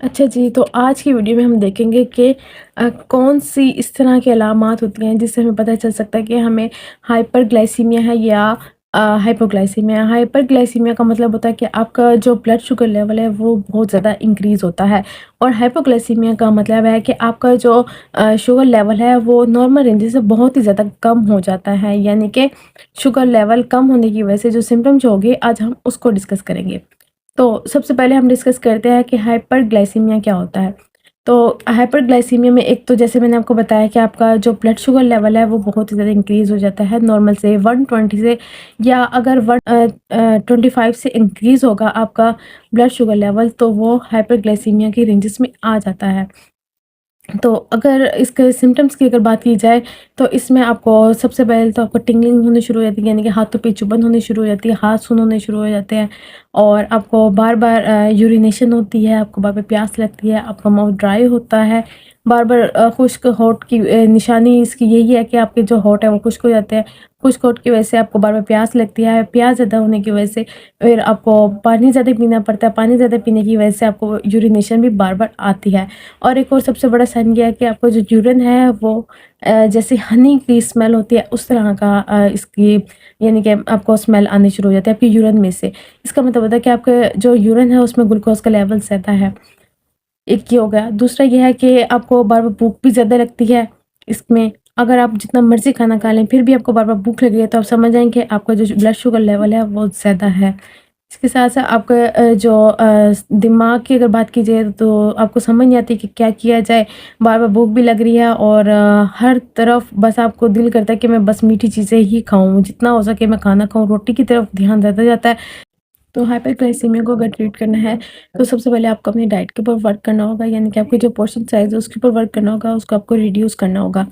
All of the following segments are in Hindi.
अच्छा जी, तो आज की वीडियो में हम देखेंगे कि कौन-सी इस तरह की अलामात होती हैं जिससे हमें पता चल सकता है कि हमें हाइपरग्लाइसीमिया है या हाइपोग्लाइसीमिया। हाइपरग्लाइसीमिया का मतलब होता है कि आपका जो ब्लड शुगर लेवल है वो बहुत ज़्यादा इंक्रीज़ होता है, और हाइपोग्लाइसीमिया का मतलब है कि आपका जो शुगर लेवल है वो नॉर्मल रेंज से बहुत ही ज़्यादा कम हो जाता है। यानी कि शुगर लेवल कम होने की वजह से जो सिम्पटम्स होंगे आज हम उसको डिस्कस करेंगे। तो सबसे पहले हम डिस्कस करते हैं कि हाइपरग्लाइसीमिया क्या होता है। तो हाइपरग्लाइसीमिया में एक तो जैसे मैंने आपको बताया कि आपका जो ब्लड शुगर लेवल है वो बहुत ही ज़्यादा इंक्रीज़ हो जाता है नॉर्मल से 120 से, या अगर 25 से इंक्रीज़ होगा आपका ब्लड शुगर लेवल तो वो हाइपरग्लाइसीमिया की रेंजेस में आ जाता है। तो अगर इसके सिम्पटम्स की अगर बात की जाए तो इसमें आपको सबसे पहले तो आपको टिंगलिंग होनी शुरू हो जाती है, यानी कि हाथों पे चुभन होनी शुरू हो जाती है, हाथ सून होने शुरू हो जाते हैं, और आपको बार-बार यूरिनेशन होती है, आपको बार-बार प्यास लगती है, आपका माउथ ड्राई होता है, बार-बार खुश्क होंठ की निशानी इसकी यही है कि आपके जो होंठ है वो खुश्क हो जाते हैं। खुश्क होंठ की वजह से आपको बार-बार प्यास लगती है, प्यास ज़्यादा होने की वजह से फिर आपको पानी ज़्यादा पीना पड़ता है, पानी ज़्यादा पीने की वजह से आपको यूरिनेशन भी बार-बार आती है। और एक और सबसे बड़ा साइन ये है कि आपका जो यूरिन है वो जैसे हनी की स्मेल होती है उस तरह का इसकी, यानी कि आपको स्मेल आनी शुरू हो जाती है आपके यूरिन में से। इसका मतलब होता है कि आपका जो यूरिन है उसमें ग्लूकोज़ का लेवल ज़्यादा है। एक ये हो गया। दूसरा ये है कि आपको बार-बार भूख भी ज़्यादा लगती है इसमें। अगर आप जितना मर्ज़ी खाना खा लें फिर भी आपको बार-बार भूख लग रही है तो आप समझ जाएँ कि आपका जो ब्लड शुगर लेवल है वो ज़्यादा है। इसके साथ-साथ आपका जो दिमाग की अगर बात की जाए तो आपको समझ नहीं आती कि क्या किया जाए। बार-बार भूख भी लग रही है, और हर तरफ बस आपको दिल करता है कि मैं बस मीठी चीज़ें ही खाऊँ, जितना हो सके मैं खाना खाऊँ, रोटी की तरफ ध्यान ज़्यादा जाता है। तो हाइपरग्लाइसीमिया को अगर ट्रीट करना है तो सबसे पहले आपको अपनी डाइट के ऊपर वर्क करना होगा, यानी कि आपकी जो पोर्शन साइज़ है उसके ऊपर वर्क करना होगा, उसको आपको रिड्यूस करना होगा।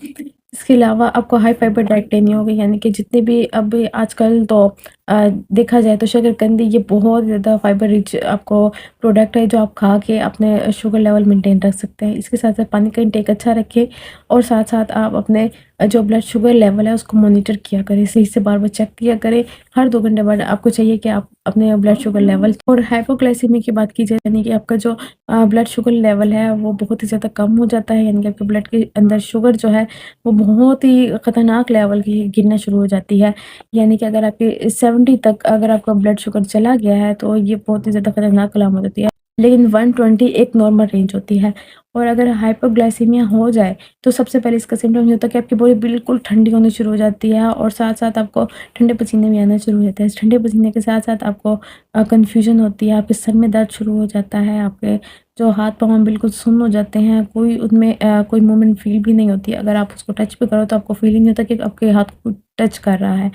इसके अलावा आपको हाई फाइबर डाइट लेनी होगी, यानी कि जितने भी अब आजकल तो देखा जाए तो शकरकंदी ये बहुत ज़्यादा फाइबर रिच आपको प्रोडक्ट है जो आप खा के अपने शुगर लेवल मेंटेन रख सकते हैं। इसके साथ-साथ पानी का इंटेक अच्छा रखें, और साथ-साथ आप अपने जो ब्लड शुगर लेवल है उसको मॉनिटर किया करें, सही से बार-बार चेक किया करें। हर 2 घंटे बाद आपको चाहिए कि आप अपने ब्लड शुगर लेवल, और हाइपोग्लाइसीमिया की बात की जाए यानी कि आपका जो ब्लड शुगर लेवल है वो बहुत ही ज़्यादा कम हो जाता है, यानी कि आपके ब्लड के अंदर शुगर जो है वो बहुत ही खतरनाक लेवल की गिरना शुरू हो जाती है। यानी कि अगर आपके 70 तक अगर आपका ब्लड शुगर चला गया है तो ये बहुत ही ज़्यादा खतरनाक अलामत होती है। लेकिन 120 एक नॉर्मल रेंज होती है, और अगर हाइपोग्लाइसीमिया हो जाए तो सबसे पहले इसका सिम्पटम ये होता है कि आपकी बॉडी बिल्कुल ठंडी होनी शुरू हो जाती है, और साथ-साथ आपको ठंडे पसीने भी आना शुरू हो जाते हैं। इस ठंडे पसीने के साथ-साथ आपको कन्फ्यूज़न होती है, आपके सर में दर्द शुरू हो जाता है, आपके जो हाथ-पाँव हैं बिल्कुल सुन्न हो जाते हैं, कोई उनमें कोई मूवमेंट फ़ील भी नहीं होती है। अगर आप उसको टच भी करो तो आपको फ़ील ही नहीं होता कि आपके हाथ को टच कर रहा है।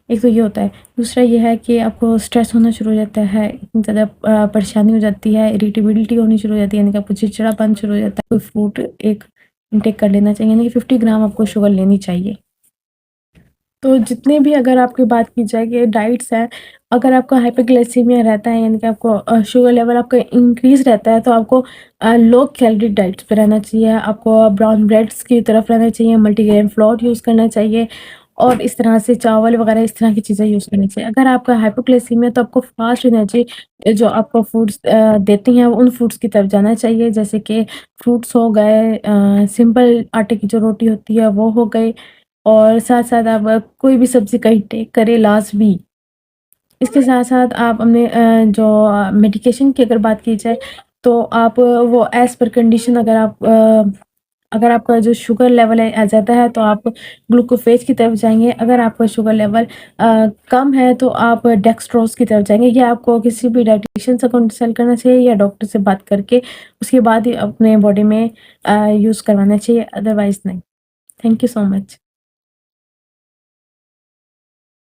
एक तो ये होता है। दूसरा ये है कि आपको स्ट्रेस होना शुरू हो जाता है, इतनी ज़्यादा परेशानी हो जाती है, इरिटेबिलिटी होनी शुरू हो जाती है, यानी कि आपको चिड़चिड़ापन शुरू हो जाता है। कोई फ्रूट एक इनटेक कर लेना चाहिए, यानी कि 50 ग्राम आपको शुगर लेनी चाहिए। तो जितने भी अगर आपकी बात की जाए कि डाइट्स हैं, अगर आपका हाइपरग्लाइसीमिया रहता है, यानी कि आपको शुगर लेवल आपका इंक्रीज़ रहता है तो आपको लो कैलोरी डाइट्स पे रहना चाहिए। आपको ब्राउन ब्रेड्स की तरफ रहना चाहिए, मल्टीग्रेन फ्लोर यूज़ करना चाहिए, और इस तरह से चावल वगैरह इस तरह की चीज़ें यूज़ करनी चाहिए। अगर आपका हाइपोग्लाइसीमिया तो आपको फास्ट एनर्जी जो आपको फूड्स देती हैं उन फूड्स की तरफ जाना चाहिए, जैसे कि फ्रूट्स हो गए, सिंपल आटे की जो रोटी होती है वो हो गई, और साथ-साथ आप कोई भी सब्ज़ी का इंटेक करें लाज़मी। इसके साथ-साथ आप अपने जो मेडिकेशन की अगर बात की जाए तो आप वो एज़ पर कंडीशन, अगर आपका जो शुगर लेवल है ज़्यादा है तो आप ग्लूकोफ़ेज की तरफ जाएँगे, अगर आपका शुगर लेवल कम है तो आप डेक्सट्रोज़ की तरफ जाएँगे। या आपको किसी भी डायटीशियन से कंसल्ट करना चाहिए या डॉक्टर से बात करके उसके बाद ही अपने बॉडी में यूज़ करवाना चाहिए, अदरवाइज़ नहीं। Thank you so much.